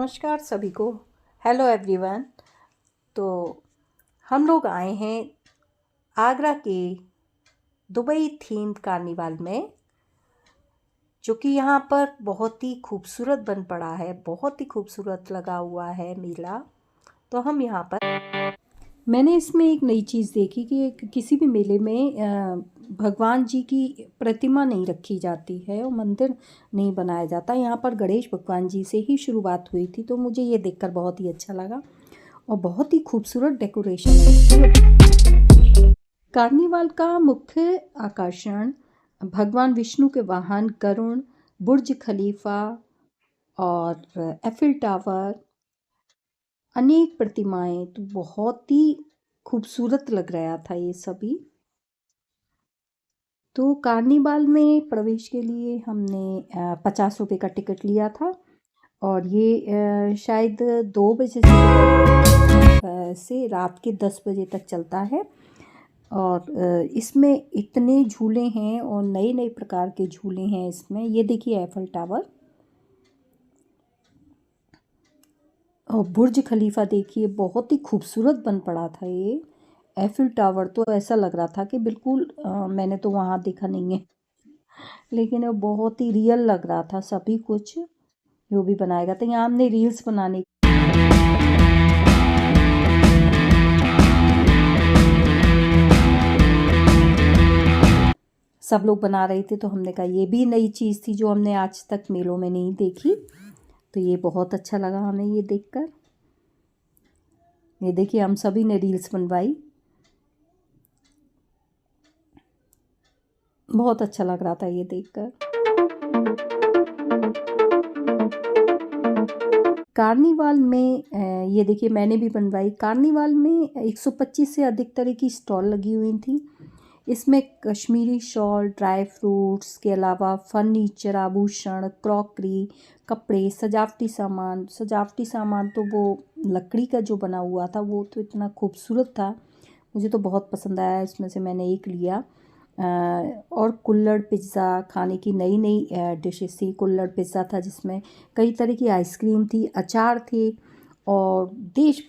नमस्कार सभी को। Hello everyone. तो हम लोग आए हैं आगरा के दुबई थीम कार्निवाल में, जो कि यहाँ पर बहुत ही खूबसूरत बन पड़ा है, बहुत ही खूबसूरत लगा हुआ है मेला। तो हम यहाँ पर मैंने इसमें एक नई चीज़ देखी कि किसी भी मेले में भगवान जी की प्रतिमा नहीं रखी जाती है और मंदिर नहीं बनाया जाता। यहाँ पर गणेश भगवान जी से ही शुरुआत हुई थी, तो मुझे ये देखकर बहुत ही अच्छा लगा और बहुत ही खूबसूरत डेकोरेशन है। कार्निवाल का मुख्य आकर्षण भगवान विष्णु के वाहन गरुड़, बुर्ज खलीफा और एफिल टावर, अनेक प्रतिमाएं, तो बहुत ही खूबसूरत लग रहा था ये सभी। तो कार्निवाल में प्रवेश के लिए हमने 50 रुपये का टिकट लिया था और ये शायद 2 बजे से रात के 10 बजे तक चलता है। और इसमें इतने झूले हैं और नए नए प्रकार के झूले हैं इसमें। ये देखिए एफिल टावर और बुर्ज खलीफा देखिए, बहुत ही खूबसूरत बन पड़ा था ये एफिल टावर। तो ऐसा लग रहा था कि बिल्कुल मैंने तो वहाँ देखा नहीं है, लेकिन वो बहुत ही रियल लग रहा था सभी कुछ जो भी बनाया गया था। यहाँ हमने रील्स बनाने सब लोग बना रहे थे, तो हमने कहा ये भी नई चीज़ थी जो हमने आज तक मेलों में नहीं देखी। तो ये बहुत अच्छा लगा हमें ये देखकर। ये देखिए हम सभी ने रील्स बनवाई, बहुत अच्छा लग रहा था ये देखकर। कार्निवाल में ये देखिए मैंने भी बनवाई। कार्निवाल में 125 से अधिक तरह की स्टॉल लगी हुई थी। इसमें कश्मीरी शॉल, ड्राई फ्रूट्स के अलावा फर्नीचर, आभूषण, क्रॉकरी, कपड़े, सजावटी सामान तो वो लकड़ी का जो बना हुआ था वो तो इतना खूबसूरत था, मुझे तो बहुत पसंद आया। इसमें से मैंने एक लिया। और कुल्हड़ पिज़्ज़ा, खाने की नई नई डिशेस थी। कुल्हड़ पिज़्ज़ा था जिसमें कई तरह की आइसक्रीम थी, अचार थे और देश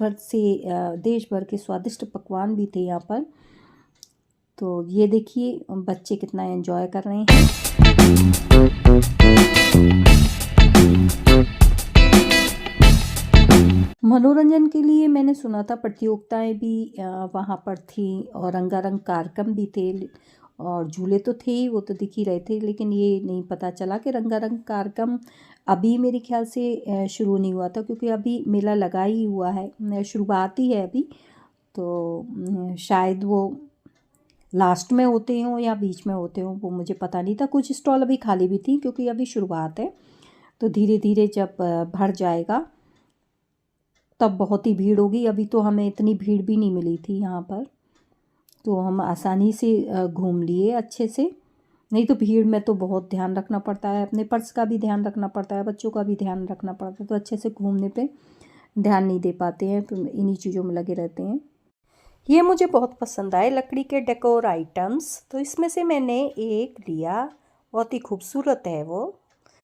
भर के स्वादिष्ट पकवान भी थे यहाँ पर। तो ये देखिए बच्चे कितना एंजॉय कर रहे हैं। मनोरंजन के लिए मैंने सुना था प्रतियोगिताएं भी वहाँ पर थी और रंगारंग कार्यक्रम भी थे और झूले तो थे ही, वो तो दिख ही रहे थे, लेकिन ये नहीं पता चला कि रंगारंग कार्यक्रम अभी मेरे ख्याल से शुरू नहीं हुआ था, क्योंकि अभी मेला लगा ही हुआ है, शुरुआत ही है अभी। तो शायद वो लास्ट में होते हों या बीच में होते हों, वो मुझे पता नहीं था। कुछ स्टॉल अभी खाली भी थी क्योंकि अभी शुरुआत है। तो धीरे धीरे जब भर जाएगा तब बहुत ही भीड़ होगी। अभी तो हमें इतनी भीड़ भी नहीं मिली थी यहाँ पर, तो हम आसानी से घूम लिए अच्छे से। नहीं तो भीड़ में तो बहुत ध्यान रखना पड़ता है, अपने पर्स का भी ध्यान रखना पड़ता है, बच्चों का भी ध्यान रखना पड़ता है, तो अच्छे से घूमने पे ध्यान नहीं दे पाते हैं, तो इन्हीं चीज़ों में लगे रहते हैं। ये मुझे बहुत पसंद आए लकड़ी के डेकोर आइटम्स, तो इसमें से मैंने एक लिया, बहुत ही खूबसूरत है वो।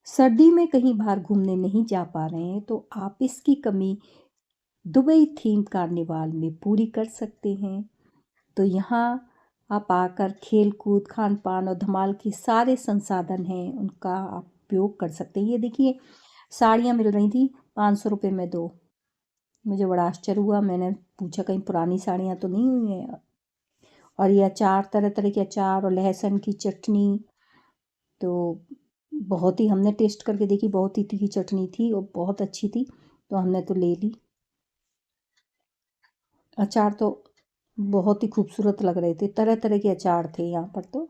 सर्दी में कहीं बाहर घूमने नहीं जा पा रहे हैं तो आप इसकी कमी दुबई थीम कार्निवाल में पूरी कर सकते हैं। तो यहाँ आप आकर खेल कूद, खान पान और धमाल के सारे संसाधन हैं उनका आप उपयोग कर सकते हैं। ये देखिए साड़ियाँ मिल रही थी 500 रुपये में 2। मुझे बड़ा आश्चर्य हुआ, मैंने पूछा कहीं पुरानी साड़ियाँ तो नहीं हुई हैं। और ये अचार, तरह तरह के अचार और लहसुन की चटनी, तो बहुत ही हमने टेस्ट करके देखी, बहुत ही तीखी चटनी थी और बहुत अच्छी थी, तो हमने तो ले ली। अचार तो बहुत ही खूबसूरत लग रहे थे, तरह तरह के अचार थे यहाँ पर। तो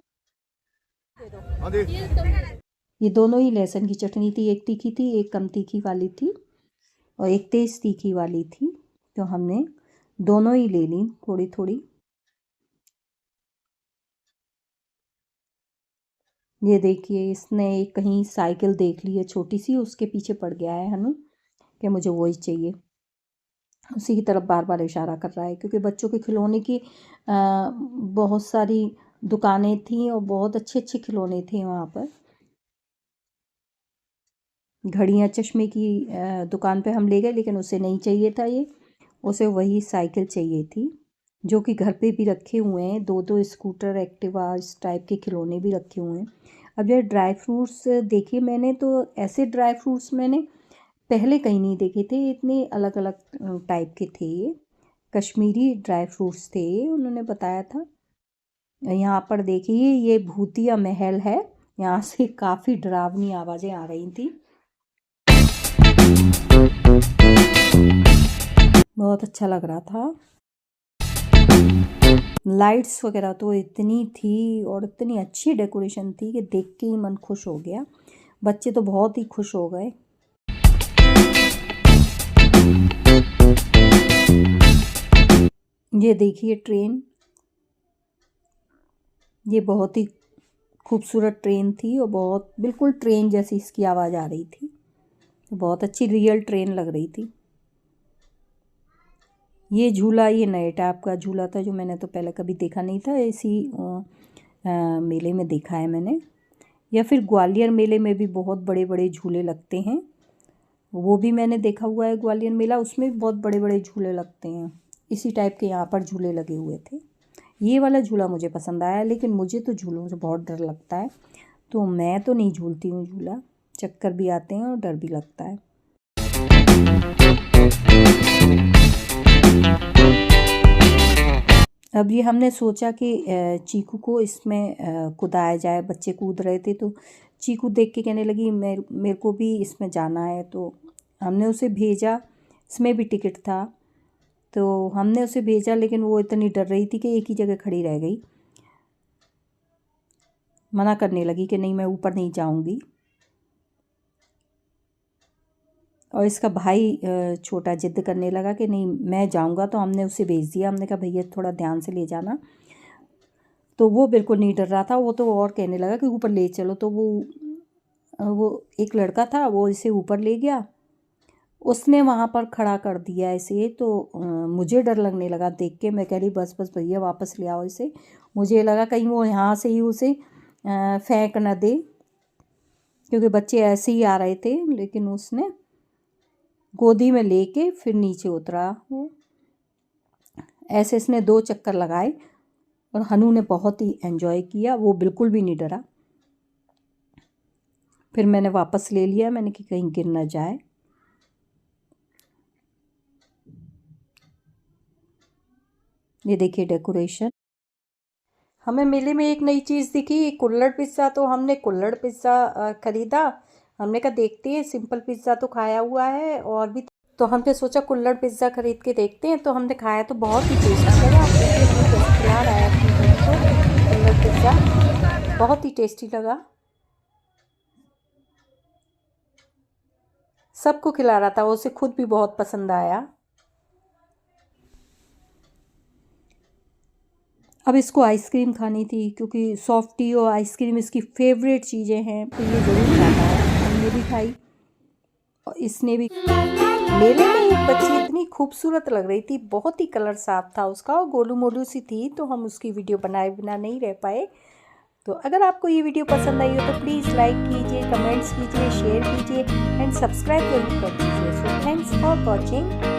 ये दोनों ही लहसुन की चटनी थी, एक तीखी थी, एक कम तीखी वाली थी और एक तेज़ तीखी वाली थी, तो हमने दोनों ही ले ली थोड़ी थोड़ी। ये देखिए इसने कहीं साइकिल देख ली है छोटी सी, उसके पीछे पड़ गया है हनु कि मुझे वही चाहिए, उसी की तरफ बार बार इशारा कर रहा है, क्योंकि बच्चों के खिलौने की बहुत सारी दुकानें थीं और बहुत अच्छे अच्छे खिलौने थे वहाँ पर। घड़ियाँ चश्मे की दुकान पे हम ले गए, लेकिन उसे नहीं चाहिए था ये, उसे वही साइकिल चाहिए थी, जो कि घर पे भी रखे हुए हैं। 2-2 स्कूटर, एक्टिवा, इस टाइप के खिलौने भी रखे हुए हैं। अब ये ड्राई फ्रूट्स देखे मैंने, तो ऐसे ड्राई फ्रूट्स मैंने पहले कहीं नहीं देखे थे, इतने अलग-अलग टाइप के थे ये। कश्मीरी ड्राई फ्रूट्स थे ये, उन्होंने बताया था। यहाँ पर देखिए ये भूतिया महल है, यहाँ से काफ़ी डरावनी आवाज़ें आ रही थी। बहुत अच्छा लग रहा था। लाइट्स वगैरह तो इतनी थी और इतनी अच्छी डेकोरेशन थी कि देख के ही मन खुश हो गया। बच्चे तो बहुत ही खुश हो गए। ये देखिए ट्रेन, ये बहुत ही खूबसूरत ट्रेन थी और बहुत बिल्कुल ट्रेन जैसी इसकी आवाज़ आ रही थी। बहुत अच्छी रियल ट्रेन लग रही थी। ये झूला, ये नए टाइप का झूला था जो मैंने तो पहले कभी देखा नहीं था। इसी मेले में देखा है मैंने। या फिर ग्वालियर मेले में भी बहुत बड़े बड़े झूले लगते हैं, वो भी मैंने देखा हुआ है। ग्वालियर मेला, उसमें भी बहुत बड़े बड़े झूले लगते हैं। इसी टाइप के यहाँ पर झूले लगे हुए थे। ये वाला झूला मुझे पसंद आया, लेकिन मुझे तो झूलों से बहुत डर लगता है, तो मैं तो नहीं झूलती हूँ झूला। चक्कर भी आते हैं और डर भी लगता है। अब ये हमने सोचा कि चीकू को इसमें कूदाया जाए। बच्चे कूद रहे थे तो चीकू देख के कहने लगी मेरे को भी इसमें जाना है, तो हमने उसे भेजा। इसमें भी टिकट था, तो हमने उसे भेजा, लेकिन वो इतनी डर रही थी कि एक ही जगह खड़ी रह गई। मना करने लगी कि नहीं, मैं ऊपर नहीं जाऊंगी। और इसका भाई छोटा जिद करने लगा कि नहीं मैं जाऊंगा, तो हमने उसे भेज दिया। हमने कहा भैया थोड़ा ध्यान से ले जाना। तो वो बिल्कुल नहीं डर रहा था, वो तो और कहने लगा कि ऊपर ले चलो। तो वो एक लड़का था, वो इसे ऊपर ले गया, उसने वहाँ पर खड़ा कर दिया इसे। तो मुझे डर लगने लगा देख के। मैं कह रही बस बस भैया वापस ले आओ इसे। मुझे लगा कहीं वो यहाँ से ही उसे फेंक न दे, क्योंकि बच्चे ऐसे ही आ रहे थे। लेकिन उसने गोदी में लेके फिर नीचे उतरा। वो ऐसे इसने 2 चक्कर लगाए और हनु ने बहुत ही एंजॉय किया, वो बिल्कुल भी नहीं डरा। फिर मैंने वापस ले लिया, मैंने कि कहीं गिर ना जाए। ये देखिए डेकोरेशन। हमें मेले में एक नई चीज़ दिखी, कुल्हड़ पिज़्ज़ा। तो हमने कुल्हड़ पिज़्ज़ा ख़रीदा। हमने कहा देखते हैं, सिंपल पिज़्ज़ा तो खाया हुआ है और भी, तो हमने सोचा कुल्हड़ पिज़्ज़ा ख़रीद के देखते हैं। तो हमने खाया तो बहुत ही टेस्टी लगा। खिला रहा है अपनी बहन को कुल्हड़ पिज़्ज़ा, बहुत ही टेस्टी लगा। सबको खिला रहा था, उसे खुद भी बहुत पसंद आया। अब इसको आइसक्रीम खानी थी, क्योंकि सॉफ्टी और आइसक्रीम इसकी फेवरेट चीज़ें हैं, तो ये ज़रूर खाना है। हमने भी खाई और इसने भी। मेले में एक बच्ची इतनी खूबसूरत लग रही थी, बहुत ही कलर साफ था उसका और गोलू मोलू सी थी, तो हम उसकी वीडियो बनाए बिना नहीं रह पाए। तो अगर आपको ये वीडियो पसंद आई हो तो प्लीज़ लाइक कीजिए, कमेंट्स कीजिए, शेयर कीजिए एंड सब्सक्राइब जरूर कर दीजिए। So thanks for watching.